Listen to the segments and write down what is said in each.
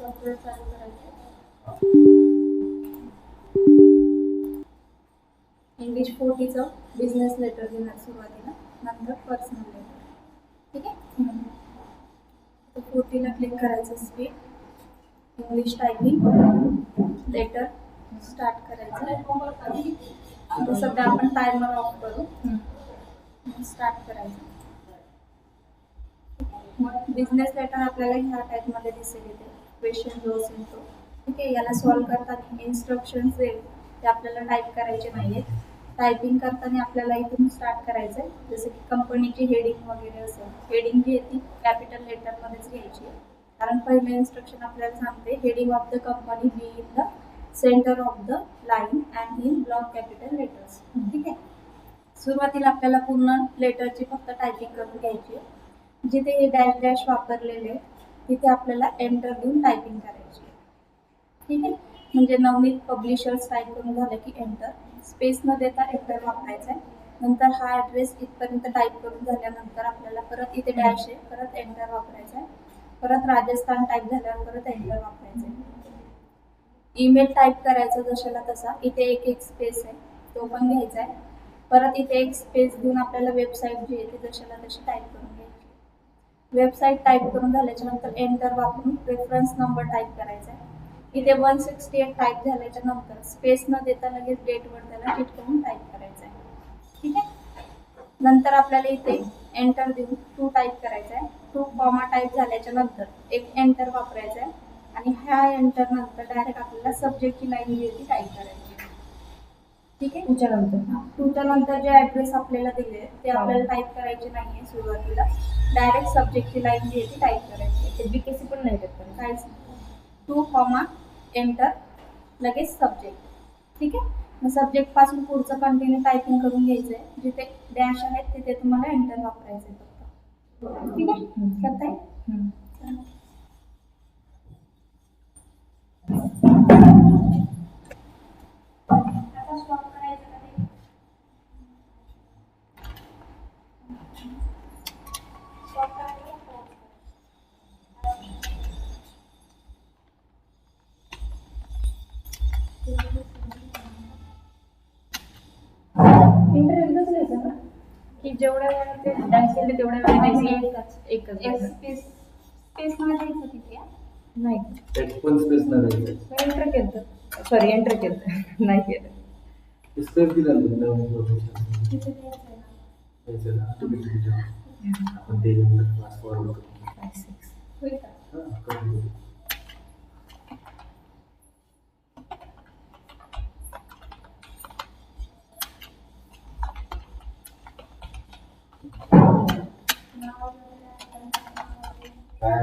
Software चालू करायचं. English 40चं business letter घेणार सुरुवातीला, नंतर पर्सनल लेटर. ठीक आहे. तर 40ला क्लिक करायचं. Speed, English typing, letter start करायचं. आता सध्या आपण टायमर ऑफ करू. स्टार्ट करायचं. बिझनेस लेटर आपल्याला ह्या टाईपमध्ये दिसेल इथे. क्वेश्चन जो असेल तो. ठीक आहे. याला सॉल्व करताना इन्स्ट्रक्शन्स येईल ते आपल्याला टाईप करायचे नाही आहेत. टायपिंग करताना आपल्याला इथून स्टार्ट करायचं आहे. जसं की कंपनीची हेडिंग वगैरे असेल, हेडिंग जी आहे ती कॅपिटल लेटरमध्येच घ्यायची आहे. कारण पहिलं इन्स्ट्रक्शन आपल्याला सांगते heading of the company be in the centre of the line and in block capital letters. ठीक आहे. सुरुवातीला आपल्याला पूर्ण लेटरची फक्त टायपिंग करून घ्यायची आहे. जिथे हे डॅश डॅश वापरलेले तिथे आपल्याला एंटर देऊन टायपिंग करायची. ठीक आहे. म्हणजे नवनीत पब्लिशर्स टाईप करून झालं की एंटर, स्पेस न देता एंटर वापरायचा आहे. नंतर हा ॲड्रेस इथपर्यंत टाईप करून झाल्यानंतर आपल्याला परत इथे डॅश आहे, परत एंटर वापरायचा आहे. परत राजस्थान टाईप झाल्यावर परत एंटर वापरायचं आहे. ईमेल टाईप करायचं जशाला तसा, इथे एक स्पेस आहे तो पण घ्यायचा आहे. परत इथे एक स्पेस देऊन आपल्याला वेबसाईट जी आहे ती जशाला तशी टाईप करून घ्यायची. वेबसाईट टाईप करून झाल्याच्या नंतर एंटर वापरून रेफरन्स नंबर टाईप करायचा आहे. इथे 168 टाईप झाल्याच्या नंतर स्पेस न देता लगेच डेटवर त्याला चिटकवून टाईप करायचं आहे. ठीक आहे. नंतर आपल्याला इथे एंटर देऊन 2 टाईप करायचा आहे. 2 कॉमा टाईप झाल्याच्या नंतर एक एंटर वापरायचा आहे. आणि ह्या एंटर नंतर डायरेक्ट आपल्याला सब्जेक्टची लाईन जी आहे ती टाईप करायची. ठीक आहे. तुमच्या नंतर जे ॲड्रेस आपल्याला दिले ते आपल्याला टाईप करायचे नाही आहे सुरुवातीला. डायरेक्ट सब्जेक्टची लाईन जी आहे ती टाईप करायची. ते बीकेसी पण नाही टाईप करायचं. काहीच 2 कॉमा एंटर लगेच सब्जेक्ट. ठीक आहे. मग सब्जेक्टपासून पुढचं कंटिन्यू टायपिंग करून घ्यायचं आहे. जिथे डॅश आहेत तिथे तुम्हाला एंटर वापरायचं आहे फक्त. ठीक आहे. करताय. आता स्टॉप करायचं का ते? स्टॉप करायचं का? इंटर एकदाच लिहायचं ना की जेवढ्या वेळा ते डॅश केले तेवढ्या वेळा एकच स्पेस मध्ये द्यायचं तिथे. नाही एक पण स्पेस नाही द्यायचं. एंटर केलं, सॉरी एंटर केलं नाही केलं. स्पेस दिला नवीन प्रोफेशन तिथे द्यायचं आहे ना. द्यायचं ना. तुम्ही ठेवा. आपण ते नंतर क्लास फॉरवर्ड करू. 5 6 होईल का? हां करू. काय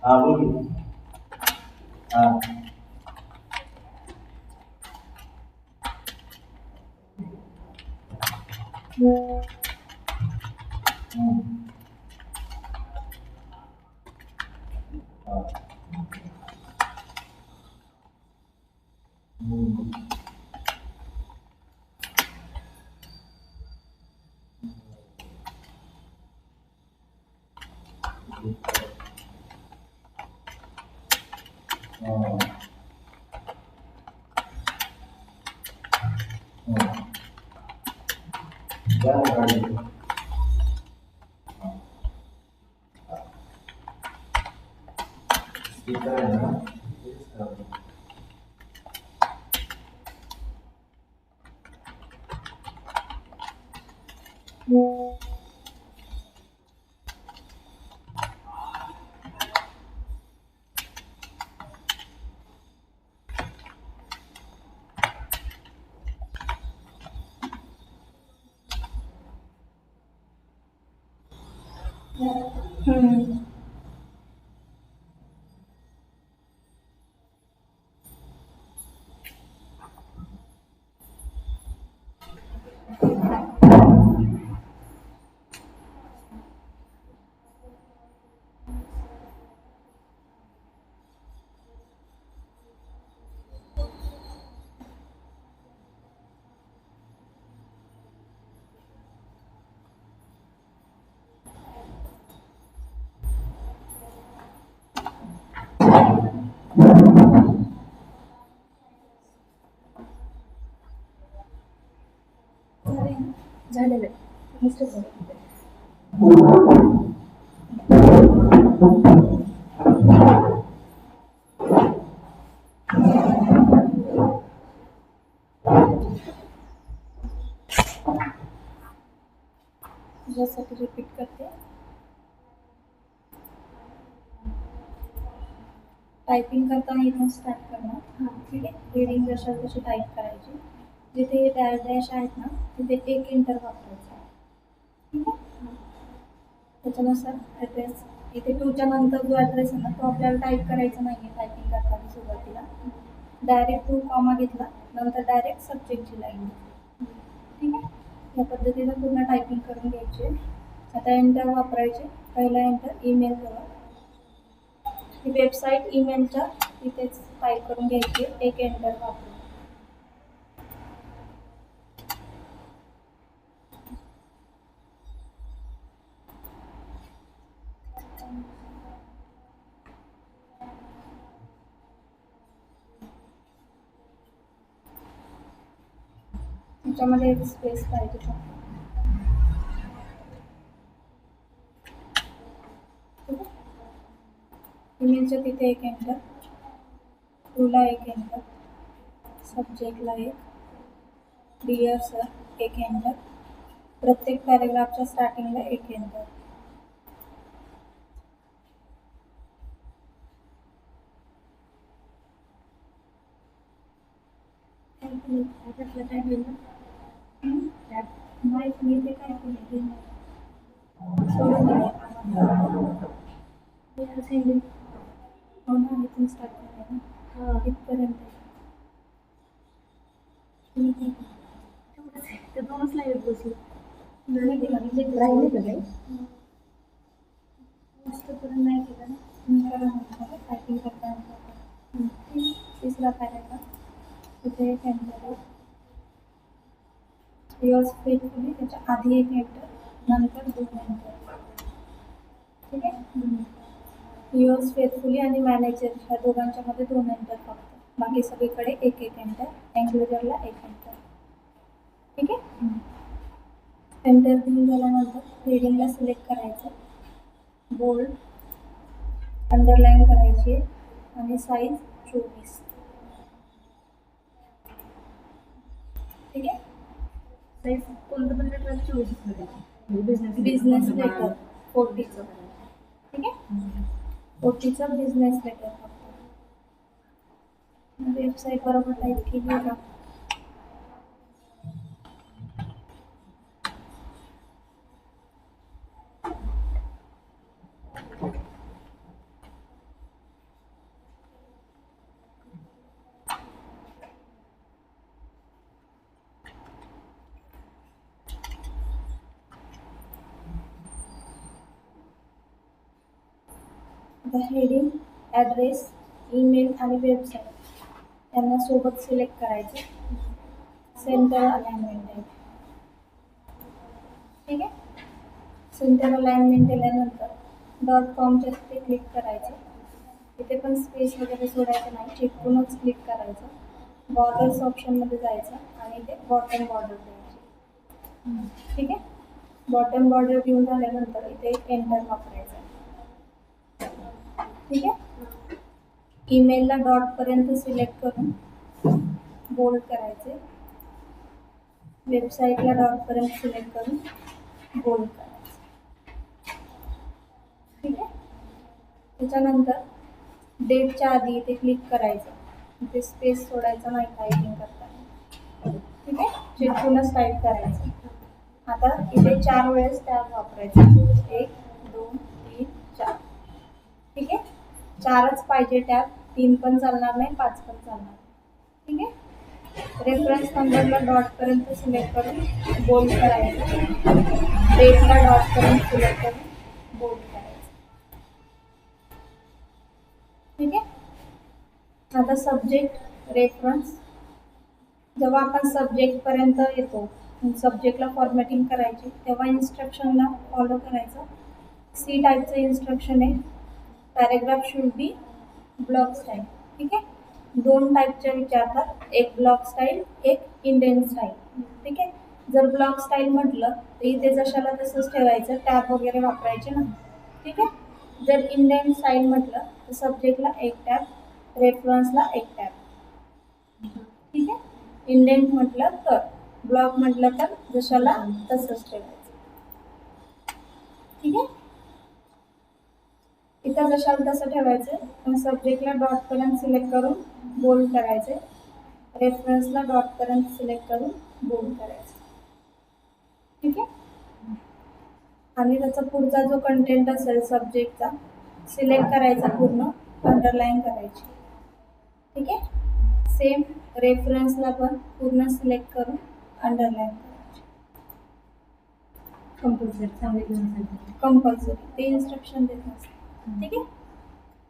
हा बोल की. हा. हम्म. हा. हम्म. हा. हा. द्या ना गाडी. स्पीकर आहे ना तेच करावं. हम्म. झालेलं आहे. मिस्टर झाले. तुझ्यासाठी रिपीट करते. टायपिंग करताना इथून स्टार्ट करणार. ठीक आहे. रीडिंग जशा तशी टाईप करायची. जिथे डॅश डॅश आहेत ना तिथे एक एंटर वापरायचा. ठीक आहे. त्याच्यानुसार ॲड्रेस इथे टूच्या नंतर जो ॲड्रेस आहे ना तो आपल्याला टाईप करायचा नाही आहे टायपिंग करताना सुरुवातीला. डायरेक्ट टू कॉमा घेतला नंतर डायरेक्ट सब्जेक्टची लाईन घेतली. ठीक आहे. या पद्धतीनं पूर्ण टायपिंग करून घ्यायची. आता एंटर वापरायचे. पहिला एंटर ईमेल करा. ही वेबसाईट ईमेलच्या इथेच टाईप करून घ्यायची. एक एंटर वापरून त्याच्यामध्ये एक स्पेस पाहिजे फक्त. ठीक आहे. ईमेलच्या तिथे एक एंटर, टूला एक एंटर, सब्जेक्टला एक, डिअर सर एक एंटर, प्रत्येक पॅरेग्राफच्या स्टार्टिंगला एक एंटर. नाही मी ते काय केले सोडून दिले. हो ना इथून स्टार्ट केलं ना इथपर्यंत. ते दोनच लाईव्ह बसले. राहिले का काही मस्तपर्यंत नाही केलं ना. करा टायपिंग करताना. तिसरा पॅरेग्राफ तिथे एक एंटर, युअर्स फेथफुली त्याच्या आधी एक एंटर नंतर दोन एंटर. ठीक आहे. युअर्स फेथफुली आणि मॅनेजर ह्या दोघांच्या मध्ये दोन एंटर फक्त. बाकी सगळीकडे एक एक एंटर. एन्क्लोजरला एक एंटर. ठीक आहे. एंटर देऊन झाल्यानंतर रीडिंगला सिलेक्ट करायचं. बोल्ड अंडरलाईन करायची आणि साईज 24. ठीक आहे. साईज कोणतं पण लेटर 24 बिझनेस लेटर 40चं. ठीक आहे. 40चं बिझनेस लेटर फक्त. वेबसाईट बरोबर टाईप केली का. द हेडिंग, ॲड्रेस, ईमेल आणि वेबसाईट यांना सोबत सिलेक्ट करायचं. सेंटर अलाइनमेंट आहे, ठीक आहे. सेंटर अलाइनमेंट केल्यानंतर .comच्या तिथे क्लिक करायचं. तिथे पण स्पेस वगैरे सोडायचं नाही, चिटकूनच क्लिक करायचं. बॉर्डर्स ऑप्शनमध्ये जायचं आणि इथे बॉटम बॉर्डर द्यायची, ठीक आहे. बॉटम बॉर्डर देऊन झाल्यानंतर इथे एक एंटर वापरायचा, ठीक आहे. ईमेलला डॉटपर्यंत सिलेक्ट करून बोल्ड करायचे. वेबसाईटला डॉटपर्यंत सिलेक्ट करून बोल्ड करायचं, ठीक आहे. त्याच्यानंतर डेटच्या आधी इथे क्लिक करायचं. इथे स्पेस सोडायचा नाही टायपिंग करताना, ठीक आहे. चिटकूनच टाईप करायचं. आता इथे 4 वेळेस टॅब वापरायचा, 1 2 3 4, ठीक आहे. 4च पाहिजे टॅब, 3 पण चालणार नाही, 5 पण चालणार नाही, ठीक आहे. रेफरन्स नंबरला डॉटपर्यंत सिलेक्ट करून बोल्ड करायचं. डेटला डॉटपर्यंत सिलेक्ट करून बोल्ड करायचं, ठीक आहे. आता सब्जेक्ट, रेफरन्स. जेव्हा आपण सब्जेक्टपर्यंत येतो, सब्जेक्टला फॉर्मॅटिंग करायची, तेव्हा इन्स्ट्रक्शनला फॉलो करायचं. सी टाईपचं इन्स्ट्रक्शन आहे. Paragraph should be block style, ठीक आहे. 2 टाईपच्या विचारतात, एक ब्लॉक स्टाईल, एक इंडेंट स्टाईल, ठीक आहे. जर ब्लॉक स्टाईल म्हटलं तर इथे जशाला तसंच ठेवायचं, टॅब वगैरे वापरायचे नाही, ठीक आहे. जर इंडेंट स्टाईल म्हटलं तर सब्जेक्टला एक टॅब, रेफरन्सला एक टॅब, ठीक आहे. इंडेंट म्हटलं तर, ब्लॉक म्हटलं तर जशाला तसंच ठेवायचं, ठीक आहे. इथं जशाला तसं ठेवायचं. पण सब्जेक्टला डॉटपर्यंत सिलेक्ट करून बोल्ड करायचे. रेफरन्सला डॉटपर्यंत सिलेक्ट करून बोल्ड करायचं, ठीक आहे. आणि त्याचा पुढचा जो कंटेंट असेल सब्जेक्टचा सिलेक्ट करायचा, पूर्ण अंडरलाईन करायची, ठीक आहे. सेम रेफरन्सला पण पूर्ण सिलेक्ट करून अंडरलाईन करायची, कंपल्सरी. ते इन्स्ट्रक्शन देत नसते, ठीक आहे.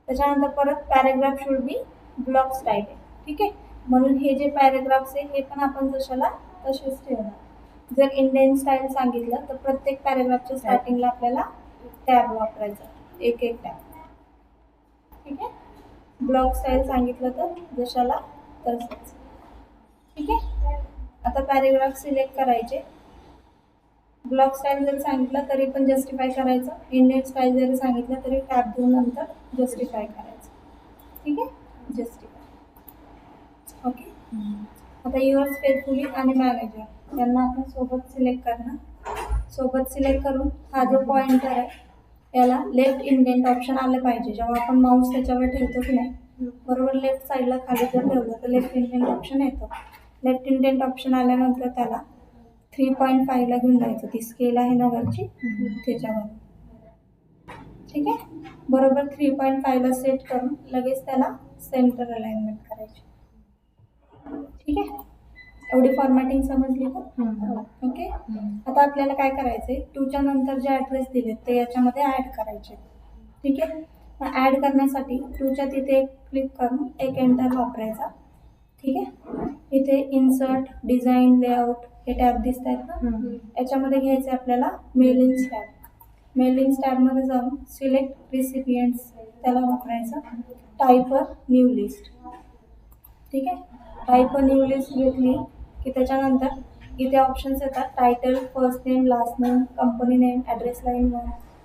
त्याच्यानंतर परत paragraph should be block style आहे, ठीक आहे. म्हणून हे जे पॅरेग्राफ्स आहे हे पण आपण जशाला तसेच ठेवणार. जर इंडियन स्टाईल सांगितलं तर प्रत्येक पॅरेग्राफच्या स्टार्टिंगला आपल्याला टॅब वापरायचा, एक एक टॅब, ठीक आहे. ब्लॉक स्टाईल सांगितलं तर जशाला तसंच, ठीक आहे. आता पॅरेग्राफ सिलेक्ट करायचे. ब्लॉक स्टाईल जरी सांगितलं तरी पण जस्टिफाय करायचं. इंडियन स्टाईल जरी सांगितलं तरी टॅब देऊन नंतर जस्टिफाय करायचं, ठीक आहे. Justify, okay. आता युअर्स फेथफुली आणि मॅनेजर यांना आपण सोबत सिलेक्ट करणार. सोबत सिलेक्ट करून हा जो पॉइंटर आहे याला लेफ्ट इंडेंट ऑप्शन आलं पाहिजे. जेव्हा आपण माऊस त्याच्यावर ठेवतो की नाही, बरोबर लेफ्ट साईडला खाली जर ठेवलं तर लेफ्ट इंडेंट ऑप्शन येतं. लेफ्ट इंडेंट ऑप्शन आल्यानंतर त्याला 3.5ला घेऊन जायचं. ती स्केल आहे ना वरची, त्याच्यावर, ठीक आहे. बरोबर 3.5ला सेट करून लगेच त्याला सेंटर अलाइनमेंट करायची, ठीक आहे. एवढी फॉर्मॅटिंग समजली का? ओके. आता आपल्याला काय करायचंय, 2च्या नंतर जे ॲड्रेस दिलेत ते याच्यामध्ये ॲड करायचे, ठीक आहे. ॲड करण्यासाठी 2च्या तिथे क्लिक करून एक एंटर वापरायचा, ठीक आहे. इथे इन्सर्ट, डिझाईन, लेआउट हे टॅब दिसत आहेत ना, याच्यामध्ये घ्यायचं आपल्याला मेलिंग्स टॅब. मेलिंग्स टॅबमध्ये जाऊन सिलेक्ट रिसिपियंट्स त्याला वापरायचं. टाईप अ न्यू लिस्ट, ठीक आहे. टाईप अ न्यू लिस्ट घेतली की त्याच्यानंतर इथे ऑप्शन्स येतात. Title, first name, last name, company name, address line,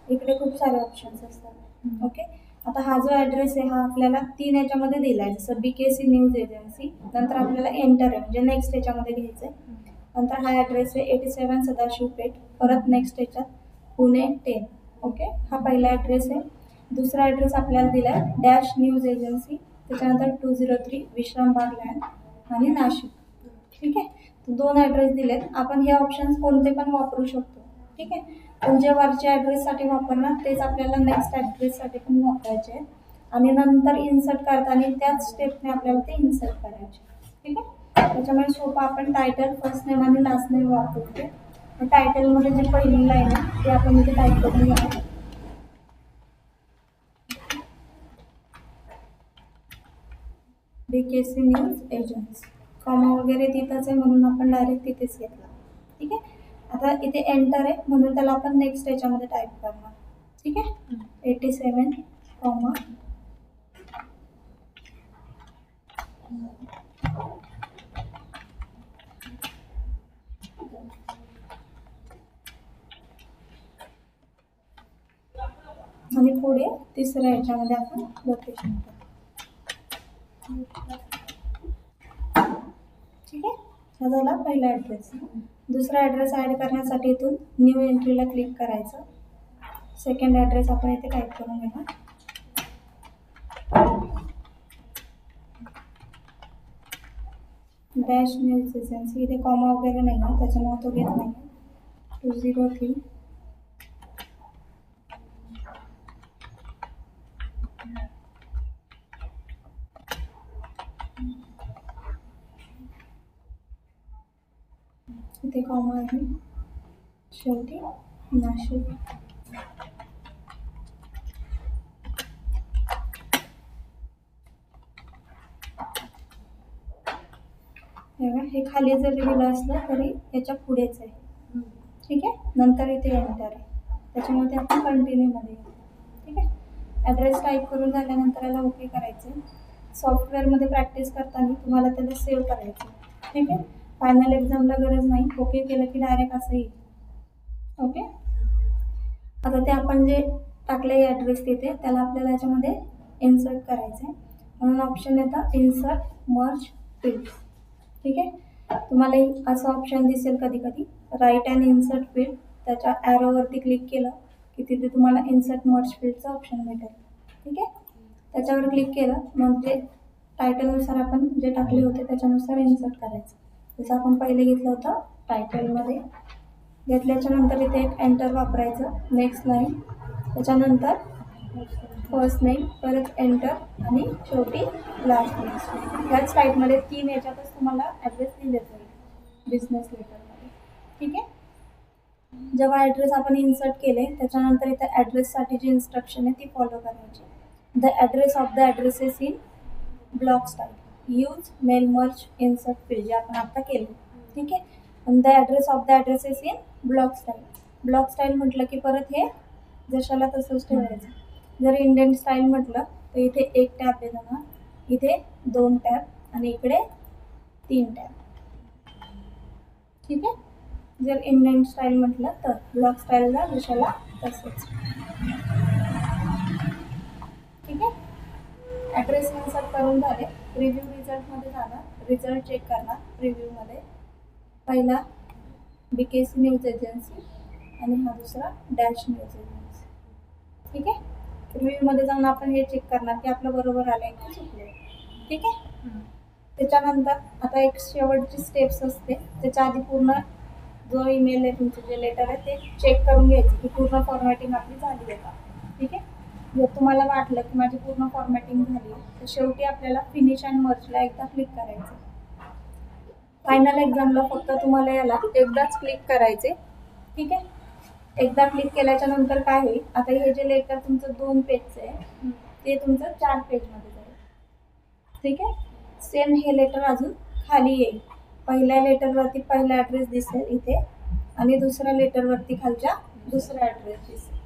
इकडे खूप सारे ऑप्शन्स असतात, ओके. आता हा जो ॲड्रेस आहे हा आपल्याला 3 याच्यामध्ये दिला आहे, जसं BKC न्यूज एजन्सी. नंतर आपल्याला एंटर आहे म्हणजे नेक्स्ट याच्यामध्ये घ्यायचं आहे. नंतर हा ॲड्रेस आहे 87 सदाशिव पेठ, परत नेक्स्ट याच्यात पुणे 10, ओके. हा पहिला ॲड्रेस आहे. दुसरा ॲड्रेस आपल्याला दिला आहे डॅश न्यूज एजन्सी, त्याच्यानंतर 203 विश्रामबाग लँड आणि नाशिक, ठीक आहे. 2 ॲड्रेस दिलेत. आपण हे ऑप्शन्स कोणते पण वापरू शकतो, ठीक आहे. पण जे वरच्या ॲड्रेससाठी वापरणार तेच आपल्याला नेक्स्ट ॲड्रेससाठी पण वापरायचे आहेत. आणि नंतर इन्सर्ट करताना त्याच स्टेपने आपल्याला ते इन्सर्ट करायचे, ठीक आहे. त्याच्यामुळे सोपं आपण टायटल, फर्स्ट नेम आणि लास्ट नेम वापरतो. टायटलमध्ये जी पहिली लाईन आहे ती आपण इथे टाईप करून घ्यायची. BKC news agency. कॉमा वगैरे तिथंच आहे म्हणून आपण डायरेक्ट तिथेच घेतला. ठीक आहे. आता इथे एंटर आहे म्हणून त्याला आपण नेक्स्ट याच्यामध्ये टाईप करणार. ठीक आहे. 87 कॉमा आणि पुढे तिसऱ्या याच्यामध्ये आपण लोकेशन करू. ठीक आहे. हा झाला पहिला ॲड्रेस. दुसरा ॲड्रेस ॲड करण्यासाठी इथून न्यू एंट्रीला क्लिक करायचं. सेकंड ॲड्रेस आपण इथे टाईप करून घेणार. Dash news agency. इथे कॉमा वगैरे नाही ना त्याच्यामुळे तो घेत नाही. 203 इथे कॉमा आहे. शेवटी नाशिक. हे खाली जरी दिलं असलं तरी याच्या पुढेच आहे. ठीक आहे. नंतर इथे एंटर आहे त्याच्यामध्ये आपण कंटिन्यूमध्ये घेऊ. ठीक आहे. ॲड्रेस टाईप करून झाल्यानंतर याला ओके करायचं. सॉफ्टवेअरमध्ये प्रॅक्टिस करताना तुम्हाला त्याला सेव्ह करायचं. ठीक आहे. फायनल एक्झामला गरज नाही. ओके केलं की डायरेक्ट असं येईल. ओके. आता ते आपण जे टाकले ॲड्रेस तिथे त्याला आपल्याला याच्यामध्ये इन्सर्ट करायचं आहे म्हणून ऑप्शन येतं इन्सर्ट मर्ज फील्ड. ठीक आहे. तुम्हाला असं ऑप्शन दिसेल कधी कधी राईट अँड इन्सर्ट फील्ड. त्याच्या ॲरोवरती क्लिक केलं की तिथे तुम्हाला इन्सर्ट मर्ज फील्डचं ऑप्शन भेटेल. ठीक आहे. त्याच्यावर क्लिक केलं मग ते टायटलनुसार आपण जे टाकले होते त्याच्यानुसार इन्सर्ट करायचं. जसं आपण पहिले घेतलं होतं टायटलमध्ये. घेतल्याच्या नंतर इथे एक एंटर वापरायचं. नेक्स्ट लाईन त्याच्यानंतर फर्स्ट नेम परत एंटर आणि शेवटी लास्ट नेम. ह्याच टाईपमध्ये 3 याच्यातच तुम्हाला ॲड्रेस दिले जाईल बिझनेस लेटरमध्ये. ठीक आहे. जेव्हा ॲड्रेस आपण इन्सर्ट केले त्याच्यानंतर इथे ॲड्रेससाठी जी इन्स्ट्रक्शन आहे ती फॉलो करायची. The address of the addresses in block style. Use mail merge insert field जे आपण आता केलं. ठीक आहे. आणि the address of the addresses in block style. Block style म्हटलं की परत हे जशाला तसंच ठेवायचं. जर इंडियन स्टाईल म्हटलं तर इथे 1 टॅब येणार. इथे 2 टॅब आणि इकडे 3 टॅब. ठीक आहे. जर इंडियन स्टाईल म्हटलं तर ब्लॉक स्टाईलला जशाला तसंच. ठीक आहे. ॲड्रेस इन्सर्ट करून झाले. रिव्ह्यू रिझल्टमध्ये जाणार. रिझल्ट चेक करणार. रिव्ह्यूमध्ये पहिला BKC न्यूज एजन्सी आणि हा दुसरा डॅश न्यूज एजन्सी. ठीक आहे. रिव्ह्यूमध्ये जाऊन आपण हे चेक करणार की आपलं बरोबर आलं आहे की चुकलं. ठीक आहे. त्याच्यानंतर आता एक शेवटची स्टेप्स असते. त्याच्या आधी पूर्ण जो ईमेल आहे तुमचं जे लेटर आहे ते चेक करून घ्यायचं की पूर्ण फॉर्मॅटिंग आपली झाली आहे का. ठीक आहे. जर तुम्हाला वाटलं की माझी पूर्ण फॉर्मॅटिंग झाली तर शेवटी आपल्याला फिनिश अँड मर्जला एकदा क्लिक करायचं. फायनल एक्झामला फक्त तुम्हाला याला एकदाच क्लिक करायचे. ठीक आहे. एकदा क्लिक केल्याच्या नंतर काय होईल आता हे जे लेटर तुमचं 2 पेजचं आहे ते तुमचं 4 पेजमध्ये जाईल. ठीक आहे. सेम हे लेटर अजून खाली येईल. पहिल्या लेटरवरती पहिला ॲड्रेस दिसेल इथे आणि दुसऱ्या लेटरवरती खालच्या दुसरा ॲड्रेस दिसेल.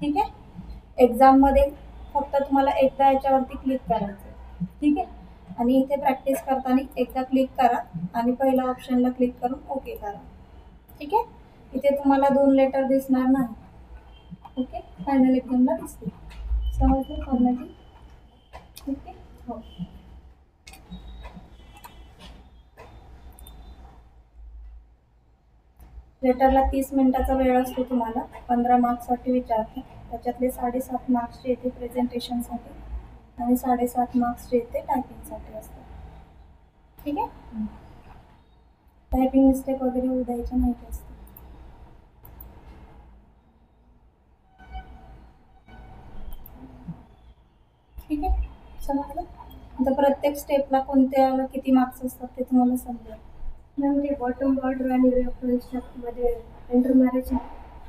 ठीक आहे. एक्झाममध्ये फक्त तुम्हाला एकदा याच्यावरती क्लिक करायचं. ठीक आहे. आणि इथे प्रॅक्टिस करताना एकदा क्लिक करा आणि पहिल्या ऑप्शनला क्लिक करून ओके करा. ठीक आहे. इथे तुम्हाला 2 लेटर दिसणार नाही. ओके. फायनल एक्झामला दिसतील. समजलं फॉर्मॅटिंग. ठीक आहे. हो. लेटरला 30 मिनिटाचा वेळ असतो तुम्हाला. 15 मार्क्ससाठी विचारतात. त्याच्यातले 7.5 मार्क्सचे येते प्रेझेंटेशनसाठी आणि 7.5 मार्क्सचे येते टायपिंगसाठी असतात. ठीक आहे. टायपिंग मिस्टेक वगैरे होऊ द्यायच्या नाही असते. ठीक आहे. समजलं. आता प्रत्येक स्टेपला कोणत्याला किती मार्क्स असतात ते तुम्हाला समजेल. मॅम ते बॉटम बॉर्डर आणि रेफरन्समध्ये एंटर मारायचे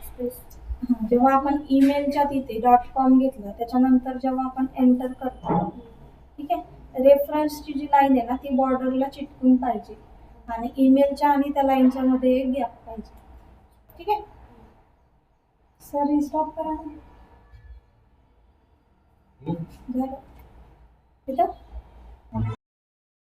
स्पेस. जेव्हा आपण ईमेलच्या तिथे .com घेतलं त्याच्यानंतर जेव्हा आपण एंटर करतो ठीक आहे रेफरन्सची जी लाईन आहे ना ती बॉर्डरला चिटकून पाहिजे आणि ईमेलच्या आणि त्या लाईनच्या मध्ये एक गॅप पाहिजे. ठीक आहे सर, स्टॉप करा ना. झालं. इथं